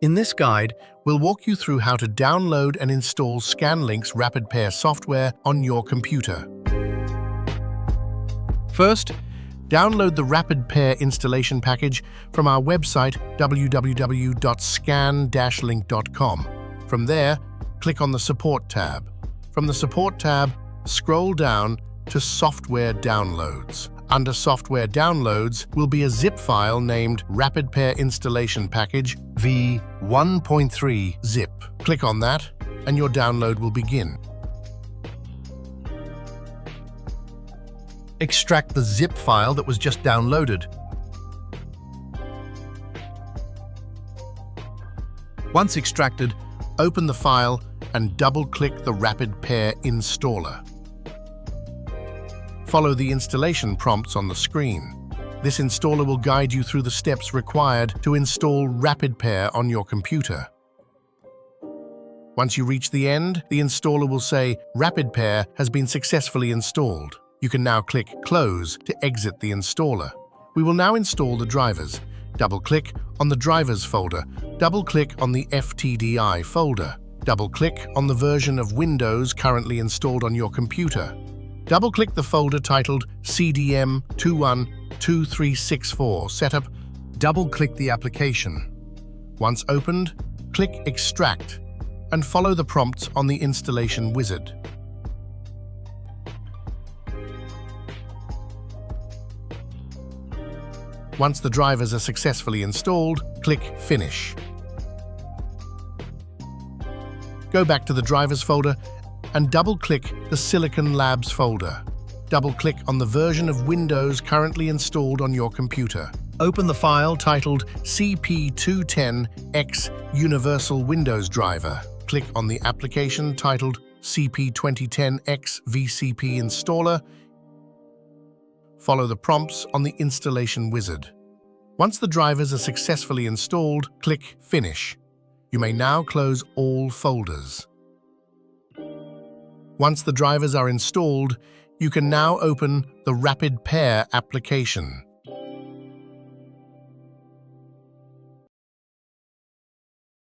In this guide, we'll walk you through how to download and install ScanLink's Rapid Pair software on your computer. First, download the Rapid Pair installation package from our website www.scan-link.com. From there, click on the Support tab. From the Support tab, scroll down to Software Downloads. Under Software Downloads will be a zip file named Rapid Pair Installation Package v1.3 zip. Click on that, and your download will begin. Extract the zip file that was just downloaded. Once extracted, open the file and double-click the Rapid Pair installer. Follow the installation prompts on the screen. This installer will guide you through the steps required to install Rapid Pair on your computer. Once you reach the end, the installer will say, "Rapid Pair has been successfully installed." You can now click Close to exit the installer. We will now install the drivers. Double-click on the Drivers folder. Double-click on the FTDI folder. Double-click on the version of Windows currently installed on your computer. Double-click the folder titled CDM212364 Setup. Double-click the application. Once opened, click Extract and follow the prompts on the installation wizard. Once the drivers are successfully installed, click Finish. Go back to the Drivers folder and double-click the Silicon Labs folder. Double-click on the version of Windows currently installed on your computer. Open the file titled CP210X Universal Windows Driver. Click on the application titled CP2010X VCP Installer. Follow the prompts on the installation wizard. Once the drivers are successfully installed, click Finish. You may now close all folders. Once the drivers are installed, you can now open the Rapid Pair application.